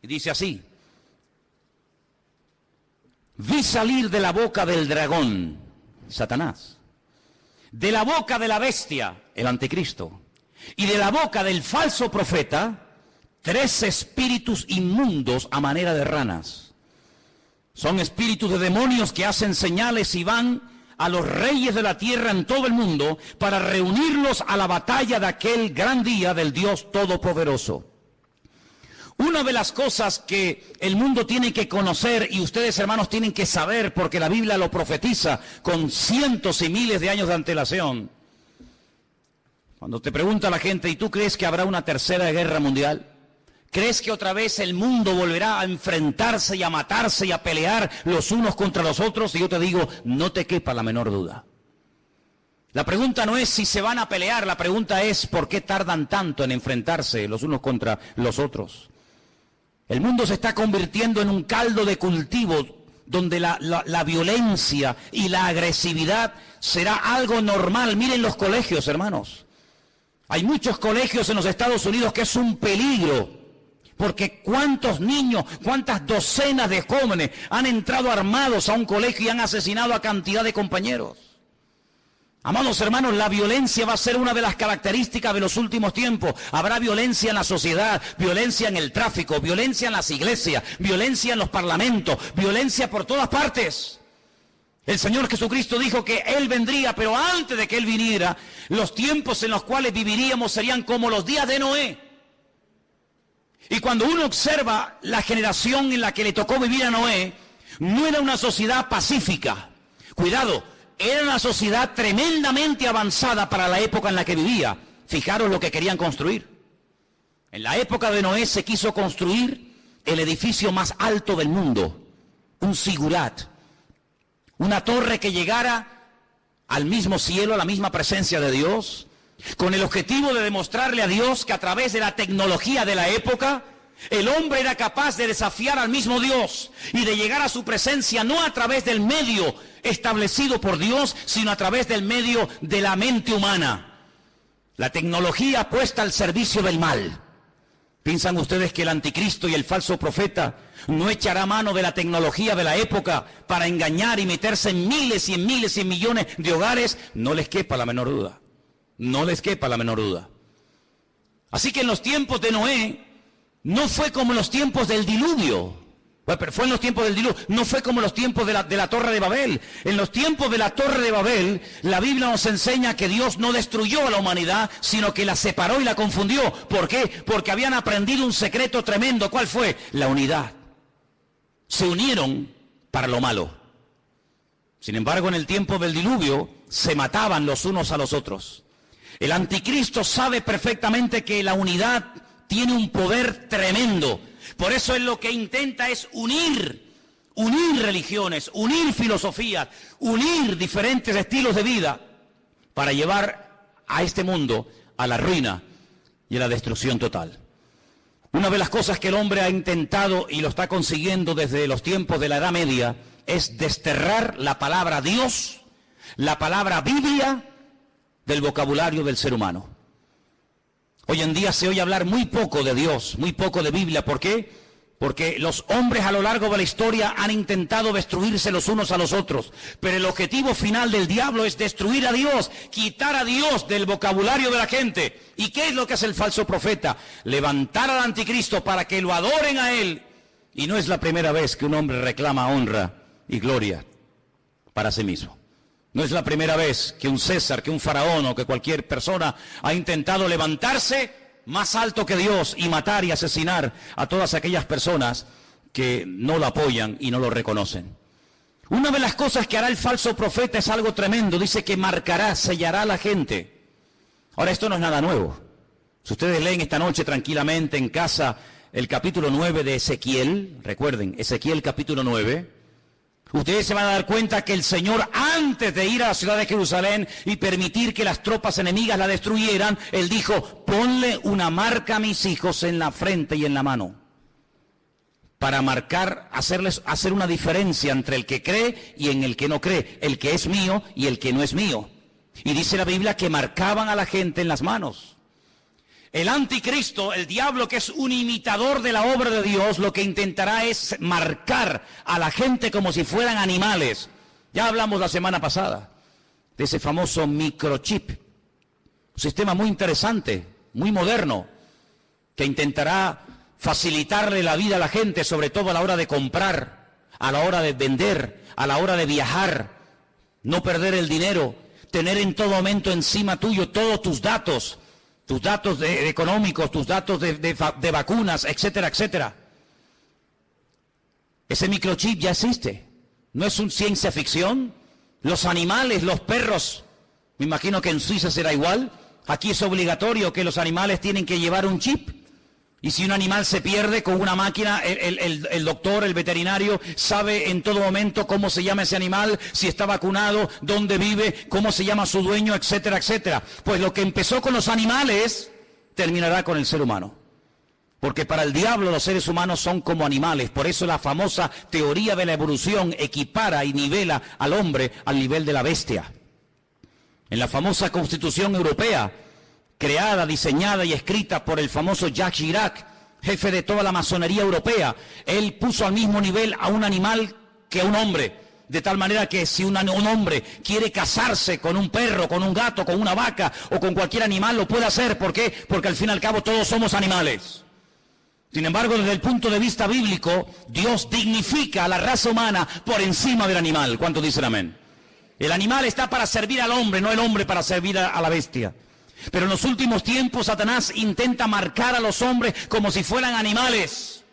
Y dice así: vi salir de la boca del dragón, Satanás, de la boca de la bestia, el anticristo, y de la boca del falso profeta, 3 espíritus inmundos a manera de ranas. Son espíritus de demonios que hacen señales y van a los reyes de la tierra en todo el mundo para reunirlos a la batalla de aquel gran día del Dios Todopoderoso. Una de las cosas que el mundo tiene que conocer y ustedes, hermanos, tienen que saber, porque la Biblia lo profetiza con cientos y miles de años de antelación. Cuando te pregunta la gente, ¿y tú crees que habrá una tercera guerra mundial? ¿Crees que otra vez el mundo volverá a enfrentarse y a matarse y a pelear los unos contra los otros? Y yo te digo, no te quepa la menor duda. La pregunta no es si se van a pelear, la pregunta es ¿por qué tardan tanto en enfrentarse los unos contra los otros? El mundo se está convirtiendo en un caldo de cultivo donde la violencia y la agresividad será algo normal. Miren los colegios, hermanos. Hay muchos colegios en los Estados Unidos que es un peligro. Porque cuántos niños, cuántas docenas de jóvenes han entrado armados a un colegio y han asesinado a cantidad de compañeros. Amados hermanos, la violencia va a ser una de las características de los últimos tiempos. Habrá violencia en la sociedad, violencia en el tráfico, violencia en las iglesias, violencia en los parlamentos, violencia por todas partes. El Señor Jesucristo dijo que Él vendría, pero antes de que Él viniera, los tiempos en los cuales viviríamos serían como los días de Noé. Y cuando uno observa la generación en la que le tocó vivir a Noé, no era una sociedad pacífica. Cuidado, era una sociedad tremendamente avanzada para la época en la que vivía. Fijaros lo que querían construir. En la época de Noé se quiso construir el edificio más alto del mundo, un zigurat, una torre que llegara al mismo cielo, a la misma presencia de Dios, con el objetivo de demostrarle a Dios que a través de la tecnología de la época, el hombre era capaz de desafiar al mismo Dios y de llegar a su presencia no a través del medio establecido por Dios, sino a través del medio de la mente humana. La tecnología puesta al servicio del mal. ¿Piensan ustedes que el anticristo y el falso profeta no echará mano de la tecnología de la época para engañar y meterse en miles y en miles y en millones de hogares? No les quepa la menor duda. No les quepa la menor duda. Así que en los tiempos de Noé, No fue como en los tiempos del diluvio. Pero fue en los tiempos del diluvio. No fue como en los tiempos de la Torre de Babel. En los tiempos de la Torre de Babel, la Biblia nos enseña que Dios no destruyó a la humanidad, sino que la separó y la confundió. ¿Por qué? Porque habían aprendido un secreto tremendo. ¿Cuál fue? La unidad. Se unieron para lo malo. Sin embargo, en el tiempo del diluvio, se mataban los unos a los otros. El anticristo sabe perfectamente que la unidad tiene un poder tremendo. Por eso él lo que intenta es unir religiones, unir filosofías, unir diferentes estilos de vida para llevar a este mundo a la ruina y a la destrucción total. Una de las cosas que el hombre ha intentado y lo está consiguiendo desde los tiempos de la Edad Media es desterrar la palabra Dios, la palabra Biblia, del vocabulario del ser humano. Hoy en día se oye hablar muy poco de Dios, muy poco de Biblia. ¿Por qué? Porque los hombres a lo largo de la historia han intentado destruirse los unos a los otros. Pero el objetivo final del diablo es destruir a Dios, quitar a Dios del vocabulario de la gente. ¿Y qué es lo que hace el falso profeta? Levantar al anticristo para que lo adoren a él. Y no es la primera vez que un hombre reclama honra y gloria para sí mismo. No es la primera vez que un César, que un faraón o que cualquier persona ha intentado levantarse más alto que Dios y matar y asesinar a todas aquellas personas que no lo apoyan y no lo reconocen. Una de las cosas que hará el falso profeta es algo tremendo. Dice que marcará, sellará a la gente. Ahora, esto no es nada nuevo. Si ustedes leen esta noche tranquilamente en casa el capítulo 9 de Ezequiel, recuerden, Ezequiel capítulo 9, ustedes se van a dar cuenta que el Señor, antes de ir a la ciudad de Jerusalén y permitir que las tropas enemigas la destruyeran, Él dijo: ponle una marca a mis hijos en la frente y en la mano, para marcar, hacer una diferencia entre el que cree y en el que no cree, el que es mío y el que no es mío. Y dice la Biblia que marcaban a la gente en las manos. El anticristo, el diablo, que es un imitador de la obra de Dios, lo que intentará es marcar a la gente como si fueran animales. Ya hablamos la semana pasada de ese famoso microchip, un sistema muy interesante, muy moderno, que intentará facilitarle la vida a la gente, sobre todo a la hora de comprar, a la hora de vender, a la hora de viajar, no perder el dinero, tener en todo momento encima tuyo todos tus datos económicos, tus datos de vacunas, etcétera, etcétera. Ese microchip ya existe. No es una ciencia ficción. Los animales, los perros, me imagino que en Suiza será igual. Aquí es obligatorio que los animales tienen que llevar un chip. Y si un animal se pierde con una máquina, el doctor, el veterinario, sabe en todo momento cómo se llama ese animal, si está vacunado, dónde vive, cómo se llama su dueño, etcétera, etcétera. Pues lo que empezó con los animales, terminará con el ser humano. Porque para el diablo los seres humanos son como animales. Por eso la famosa teoría de la evolución equipara y nivela al hombre al nivel de la bestia. En la famosa Constitución Europea, creada, diseñada y escrita por el famoso Jacques Chirac, jefe de toda la masonería europea, él puso al mismo nivel a un animal que a un hombre, de tal manera que si un hombre quiere casarse con un perro, con un gato, con una vaca o con cualquier animal, lo puede hacer. ¿Por qué? Porque al fin y al cabo todos somos animales. Sin embargo, desde el punto de vista bíblico, Dios dignifica a la raza humana por encima del animal. ¿Cuántos dicen amén? El animal está para servir al hombre, no el hombre para servir a la bestia. Pero en los últimos tiempos Satanás intenta marcar a los hombres como si fueran animales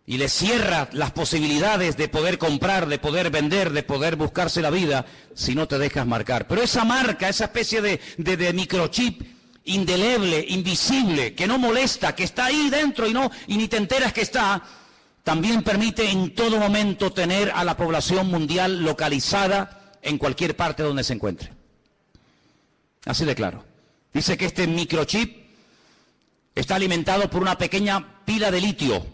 y les cierra las posibilidades de poder comprar, de poder vender, de poder buscarse la vida si no te dejas marcar. Pero esa marca, esa especie de microchip indeleble, invisible, que no molesta, que está ahí dentro y ni te enteras que está, también permite en todo momento tener a la población mundial localizada en cualquier parte donde se encuentre. Así de claro. Dice que este microchip está alimentado por una pequeña pila de litio,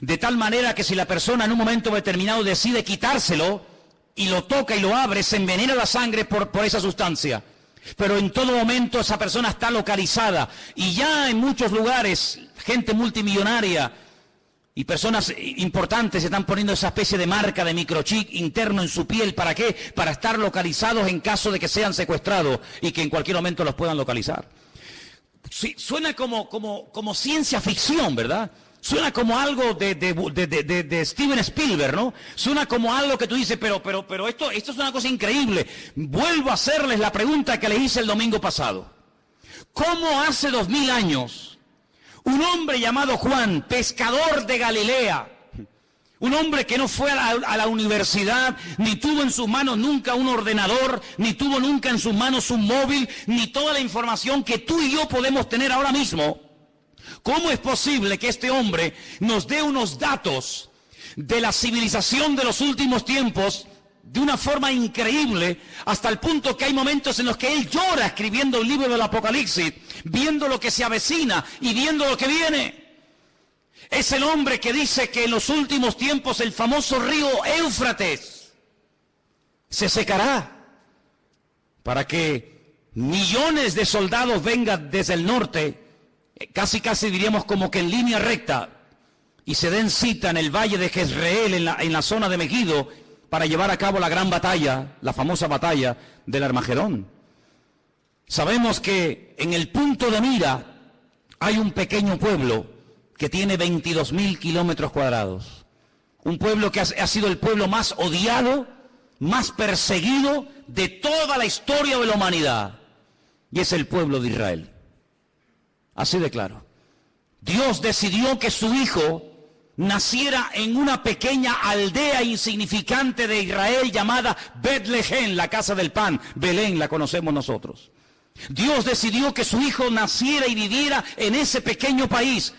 de tal manera que si la persona en un momento determinado decide quitárselo y lo toca y lo abre, se envenena la sangre por esa sustancia. Pero en todo momento esa persona está localizada y ya en muchos lugares, gente multimillonaria y personas importantes se están poniendo esa especie de marca de microchip interno en su piel. ¿Para qué? Para estar localizados en caso de que sean secuestrados y que en cualquier momento los puedan localizar. Sí, suena como ciencia ficción, ¿verdad? Suena como algo de Steven Spielberg, ¿no? Suena como algo que tú dices, pero esto es una cosa increíble. Vuelvo a hacerles la pregunta que les hice el domingo pasado. ¿Cómo hace 2000 años un hombre llamado Juan, pescador de Galilea, un hombre que no fue a la universidad, ni tuvo en sus manos nunca un ordenador, ni tuvo nunca en sus manos un móvil, ni toda la información que tú y yo podemos tener ahora mismo? ¿Cómo es posible que este hombre nos dé unos datos de la civilización de los últimos tiempos de una forma increíble, hasta el punto que hay momentos en los que él llora escribiendo el libro del Apocalipsis, viendo lo que se avecina y viendo lo que viene? Es el hombre que dice que en los últimos tiempos el famoso río Éufrates se secará para que millones de soldados vengan desde el norte, casi diríamos como que en línea recta, y se den cita en el valle de Jezreel, en la zona de Megiddo, para llevar a cabo la gran batalla, la famosa batalla del Armagedón. Sabemos que en el punto de mira hay un pequeño pueblo que tiene 22.000 kilómetros cuadrados. Un pueblo que ha sido el pueblo más odiado, más perseguido de toda la historia de la humanidad. Y es el pueblo de Israel. Así de claro. Dios decidió que su hijo naciera en una pequeña aldea insignificante de Israel llamada Betlehem, la casa del pan. Belén la conocemos nosotros. Dios decidió que su hijo naciera y viviera en ese pequeño país,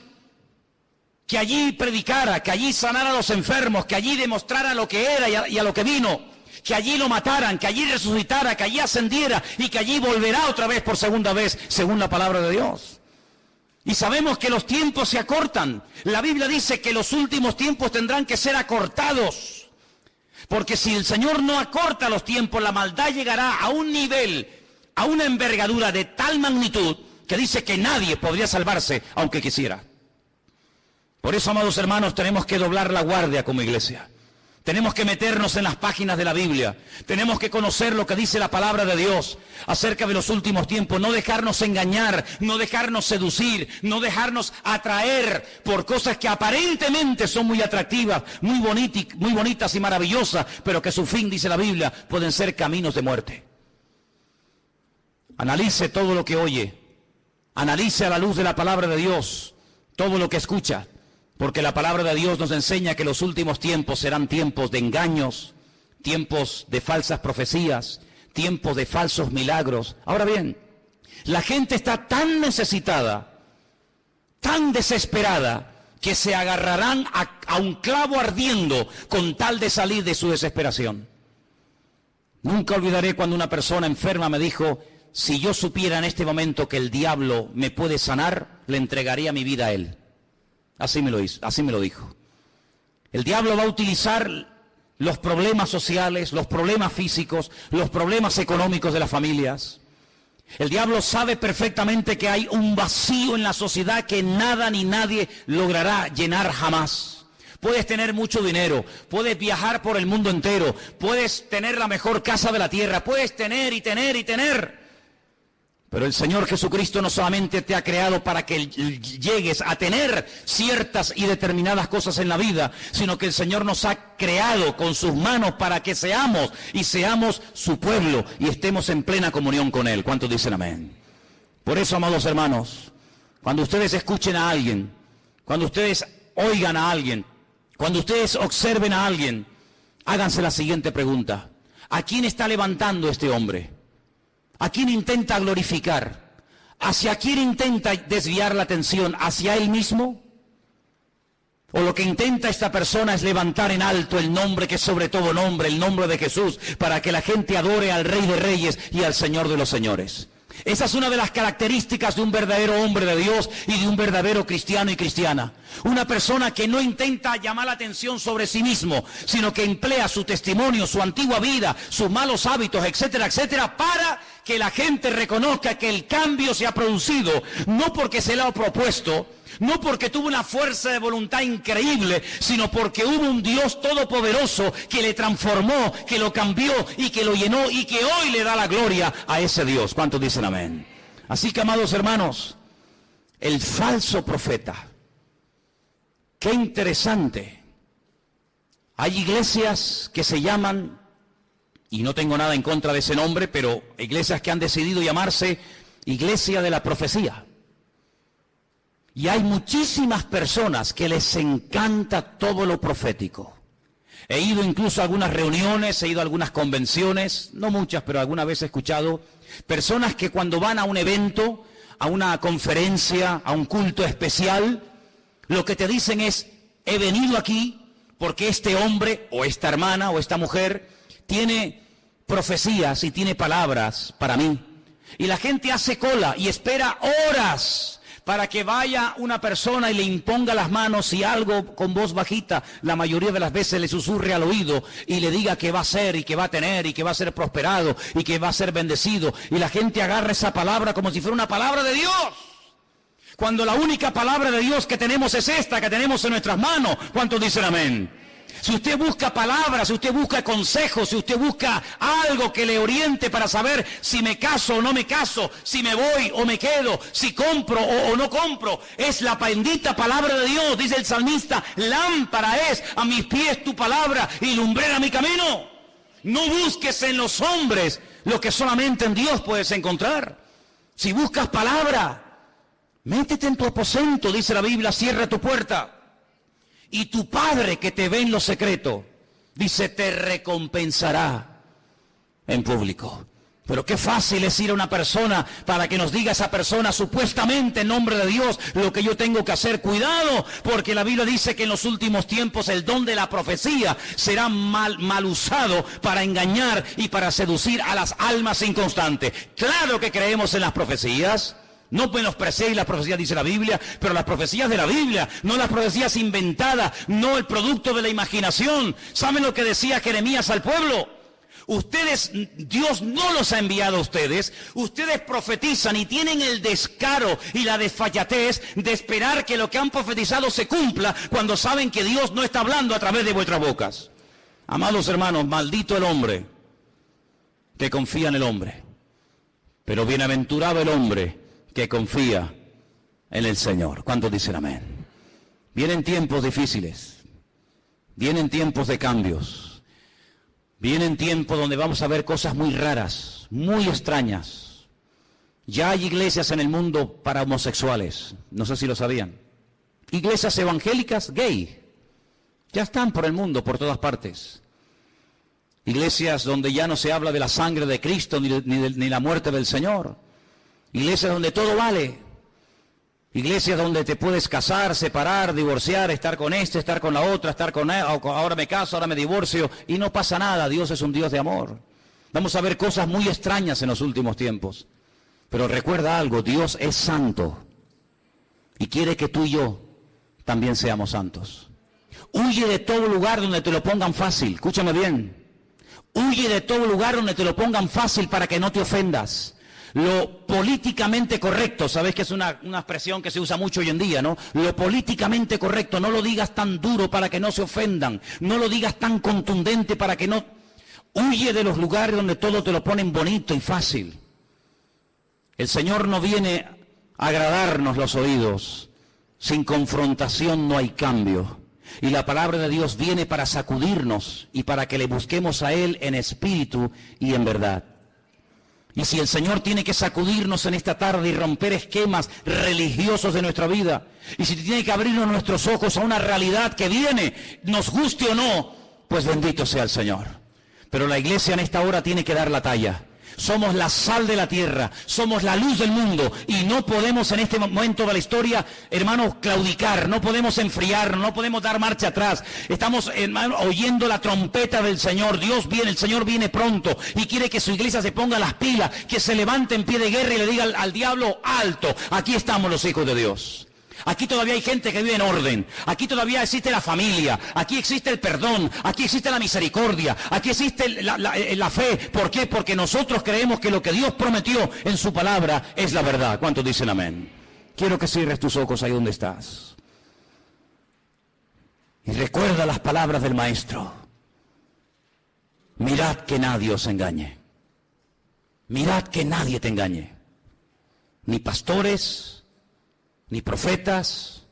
que allí predicara, que allí sanara a los enfermos, que allí demostrara lo que era y a lo que vino, que allí lo mataran, que allí resucitara, que allí ascendiera y que allí volverá otra vez por segunda vez, según la palabra de Dios. Y sabemos que los tiempos se acortan. La Biblia dice que los últimos tiempos tendrán que ser acortados, porque si el Señor no acorta los tiempos, la maldad llegará a un nivel, a una envergadura de tal magnitud, que dice que nadie podría salvarse aunque quisiera. Por eso, amados hermanos, tenemos que doblar la guardia como iglesia. Tenemos que meternos en las páginas de la Biblia. Tenemos que conocer lo que dice la palabra de Dios acerca de los últimos tiempos. No dejarnos engañar, no dejarnos seducir, no dejarnos atraer por cosas que aparentemente son muy atractivas, muy bonitas y maravillosas, pero que su fin, dice la Biblia, pueden ser caminos de muerte. Analice todo lo que oye. Analice a la luz de la palabra de Dios todo lo que escucha. Porque la palabra de Dios nos enseña que los últimos tiempos serán tiempos de engaños, tiempos de falsas profecías, tiempos de falsos milagros. Ahora bien, la gente está tan necesitada, tan desesperada, que se agarrarán a un clavo ardiendo con tal de salir de su desesperación. Nunca olvidaré cuando una persona enferma me dijo: si yo supiera en este momento que el diablo me puede sanar, le entregaría mi vida a él. Así me lo dijo. El diablo va a utilizar los problemas sociales, los problemas físicos, los problemas económicos de las familias. El diablo sabe perfectamente que hay un vacío en la sociedad que nada ni nadie logrará llenar jamás. Puedes tener mucho dinero, puedes viajar por el mundo entero, puedes tener la mejor casa de la tierra, puedes tener y tener y tener. Pero el Señor Jesucristo no solamente te ha creado para que llegues a tener ciertas y determinadas cosas en la vida, sino que el Señor nos ha creado con sus manos para que seamos su pueblo y estemos en plena comunión con Él. ¿Cuántos dicen amén? Por eso, amados hermanos, cuando ustedes escuchen a alguien, cuando ustedes oigan a alguien, cuando ustedes observen a alguien, háganse la siguiente pregunta: ¿a quién está levantando este hombre? ¿A quién intenta glorificar? ¿Hacia quién intenta desviar la atención? ¿Hacia él mismo? ¿O lo que intenta esta persona es levantar en alto el nombre que es sobre todo nombre, el nombre de Jesús, para que la gente adore al Rey de Reyes y al Señor de los Señores? Esa es una de las características de un verdadero hombre de Dios y de un verdadero cristiano y cristiana. Una persona que no intenta llamar la atención sobre sí mismo, sino que emplea su testimonio, su antigua vida, sus malos hábitos, etcétera, etcétera, para que la gente reconozca que el cambio se ha producido, no porque se le ha propuesto, no porque tuvo una fuerza de voluntad increíble, sino porque hubo un Dios todopoderoso que le transformó, que lo cambió y que lo llenó y que hoy le da la gloria a ese Dios. ¿Cuántos dicen amén? Así que, amados hermanos, el falso profeta. Qué interesante. Hay iglesias que se llaman, y no tengo nada en contra de ese nombre, pero iglesias que han decidido llamarse Iglesia de la Profecía. Y hay muchísimas personas que les encanta todo lo profético. He ido incluso a algunas reuniones, he ido a algunas convenciones, no muchas, pero alguna vez he escuchado personas que cuando van a un evento, a una conferencia, a un culto especial, lo que te dicen es: he venido aquí porque este hombre o esta hermana o esta mujer tiene profecías y tiene palabras para mí. Y la gente hace cola y espera horas para que vaya una persona y le imponga las manos y algo con voz bajita, la mayoría de las veces le susurre al oído y le diga que va a ser y que va a tener y que va a ser prosperado y que va a ser bendecido. Y la gente agarra esa palabra como si fuera una palabra de Dios, cuando la única palabra de Dios que tenemos es esta, que tenemos en nuestras manos. ¿Cuántos dicen amén? Si usted busca palabras, si usted busca consejos, si usted busca algo que le oriente para saber si me caso o no me caso, si me voy o me quedo, si compro o no compro, es la bendita palabra de Dios. Dice el salmista: lámpara es a mis pies tu palabra y lumbrera mi camino. No busques en los hombres lo que solamente en Dios puedes encontrar. Si buscas palabra, métete en tu aposento, dice la Biblia, cierra tu puerta. Y tu Padre que te ve en lo secreto, dice, te recompensará en público. Pero qué fácil es ir a una persona para que nos diga esa persona, supuestamente en nombre de Dios, lo que yo tengo que hacer. Cuidado, porque la Biblia dice que en los últimos tiempos el don de la profecía será mal usado para engañar y para seducir a las almas inconstantes. Claro que creemos en las profecías. No menospreciéis las profecías, dice la Biblia, pero las profecías de la Biblia, no las profecías inventadas, no el producto de la imaginación. ¿Saben lo que decía Jeremías al pueblo? Ustedes, Dios no los ha enviado a ustedes, ustedes profetizan y tienen el descaro y la desfachatez de esperar que lo que han profetizado se cumpla cuando saben que Dios no está hablando a través de vuestras bocas. Amados hermanos, maldito el hombre que confía en el hombre, pero bienaventurado el hombre que confía en el Señor. ¿Cuántos dicen amén? Vienen tiempos difíciles, vienen tiempos de cambios, vienen tiempos donde vamos a ver cosas muy raras, muy extrañas. Ya hay iglesias en el mundo para homosexuales, no sé si lo sabían. Iglesias evangélicas gay, ya están por el mundo, por todas partes. Iglesias donde ya no se habla de la sangre de Cristo ni la muerte del Señor. Iglesias donde todo vale. Iglesias donde te puedes casar, separar, divorciar, estar con este, estar con la otra, estar con él, ahora me caso, ahora me divorcio, y no pasa nada. Dios es un Dios de amor. Vamos a ver cosas muy extrañas en los últimos tiempos. Pero recuerda algo, Dios es santo y quiere que tú y yo también seamos santos. Huye de todo lugar donde te lo pongan fácil. Escúchame bien. Huye de todo lugar donde te lo pongan fácil para que no te ofendas. Lo políticamente correcto, sabes que es una expresión que se usa mucho hoy en día, ¿no? Lo políticamente correcto, no lo digas tan duro para que no se ofendan, no lo digas tan contundente para que no... Huye de los lugares donde todo te lo ponen bonito y fácil. El Señor no viene a agradarnos los oídos, sin confrontación no hay cambio. Y la palabra de Dios viene para sacudirnos y para que le busquemos a Él en espíritu y en verdad. Y si el Señor tiene que sacudirnos en esta tarde y romper esquemas religiosos de nuestra vida, y si tiene que abrirnos nuestros ojos a una realidad que viene, nos guste o no, pues bendito sea el Señor. Pero la iglesia en esta hora tiene que dar la talla. Somos la sal de la tierra, somos la luz del mundo y no podemos en este momento de la historia, hermanos, claudicar, no podemos enfriar, no podemos dar marcha atrás. Estamos, hermanos, oyendo la trompeta del Señor. Dios viene, el Señor viene pronto y quiere que su iglesia se ponga las pilas, que se levante en pie de guerra y le diga al diablo: alto, aquí estamos los hijos de Dios. Aquí todavía hay gente que vive en orden, aquí todavía existe la familia, aquí existe el perdón, aquí existe la misericordia, aquí existe la fe. ¿Por qué? Porque nosotros creemos que lo que Dios prometió en su palabra es la verdad. ¿Cuántos dicen amén? Quiero que cierres tus ojos ahí donde estás. Y recuerda las palabras del Maestro. Mirad que nadie os engañe. Mirad que nadie te engañe. Ni pastores, ni profetas,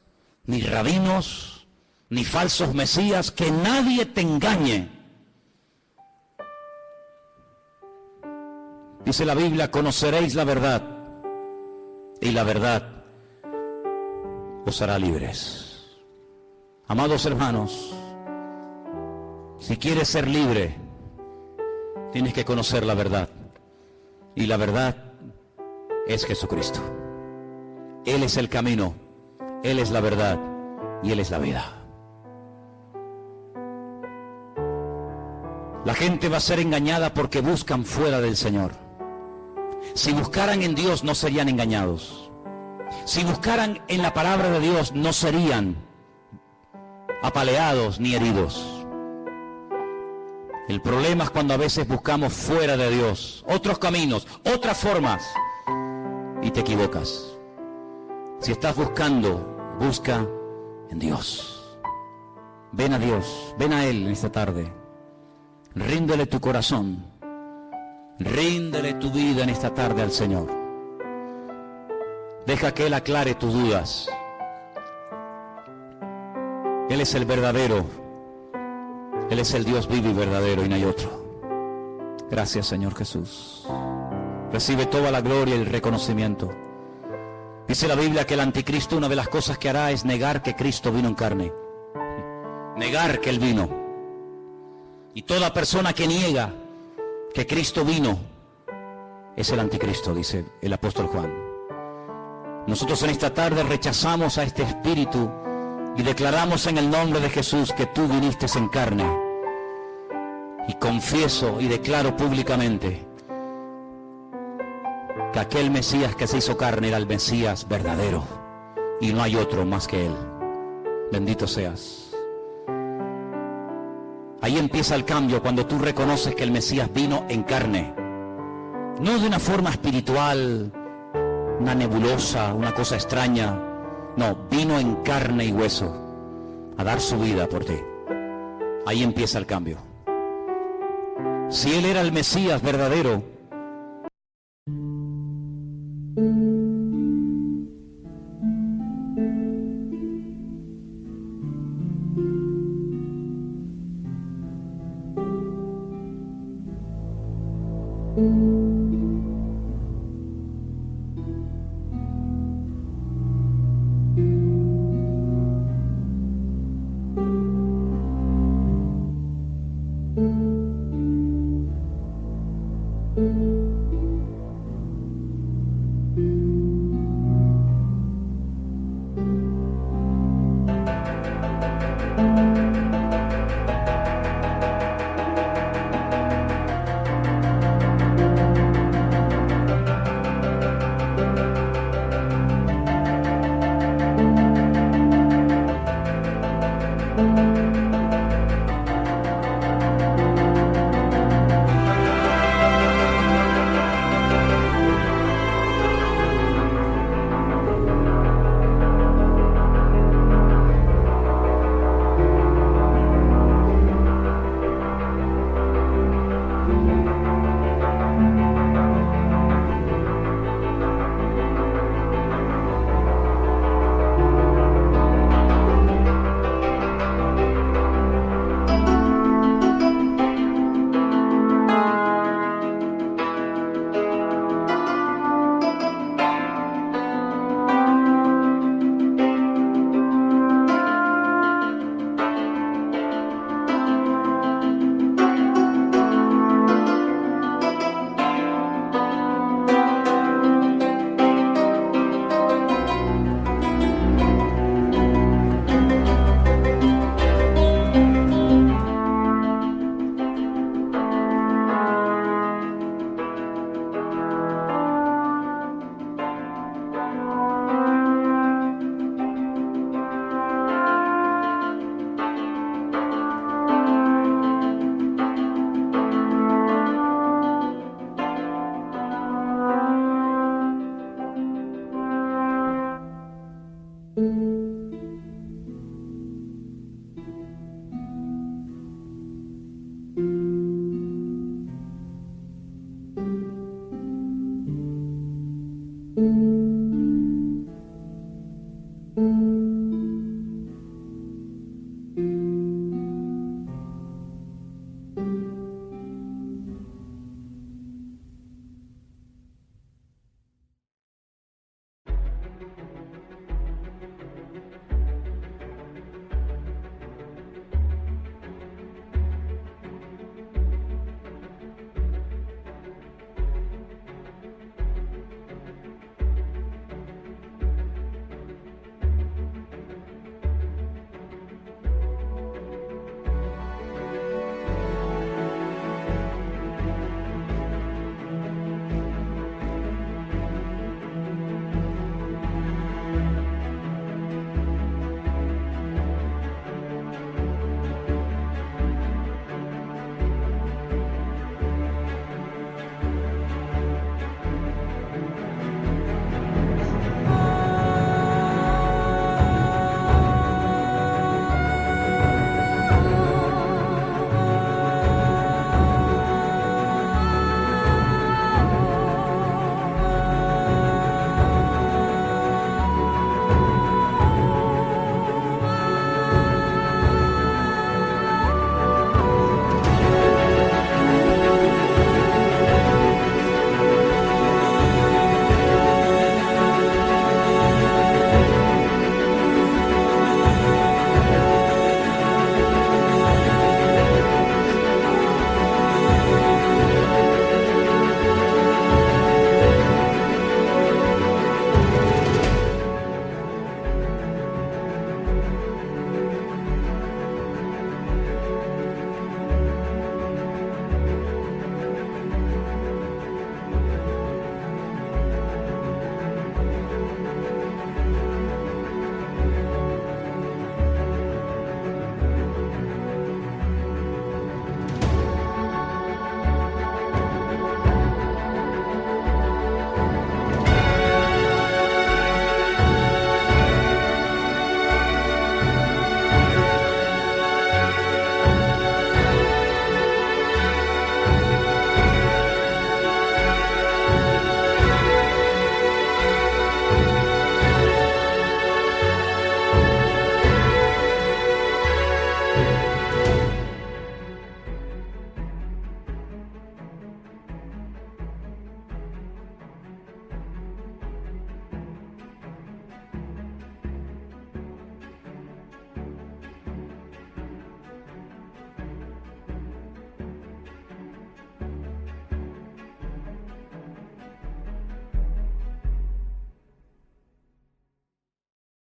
ni rabinos, ni falsos mesías, que nadie te engañe. Dice la Biblia, conoceréis la verdad, y la verdad os hará libres. Amados hermanos, si quieres ser libre, tienes que conocer la verdad. Y la verdad es Jesucristo. Él es el camino, Él es la verdad y Él es la vida. La gente va a ser engañada porque buscan fuera del Señor. Si buscaran en Dios no serían engañados. Si buscaran en la palabra de Dios no serían apaleados ni heridos. El problema es cuando a veces buscamos fuera de Dios otros caminos, otras formas, y te equivocas. Si estás buscando, busca en Dios. Ven a Dios, ven a Él en esta tarde. Ríndele tu corazón, ríndele tu vida en esta tarde al Señor. Deja que Él aclare tus dudas. Él es el verdadero, Él es el Dios vivo y verdadero y no hay otro. Gracias, Señor Jesús. Recibe toda la gloria y el reconocimiento. Dice la Biblia que el anticristo, una de las cosas que hará es negar que Cristo vino en carne. Negar que Él vino. Y toda persona que niega que Cristo vino es el anticristo, dice el apóstol Juan. Nosotros en esta tarde rechazamos a este espíritu y declaramos en el nombre de Jesús que tú viniste en carne. Y confieso y declaro públicamente que aquel Mesías que se hizo carne era el Mesías verdadero y no hay otro más que Él. Bendito seas. Ahí empieza el cambio cuando tú reconoces que el Mesías vino en carne. No de una forma espiritual, una nebulosa, una cosa extraña. No, vino en carne y hueso a dar su vida por ti. Ahí empieza el cambio. Si Él era el Mesías verdadero,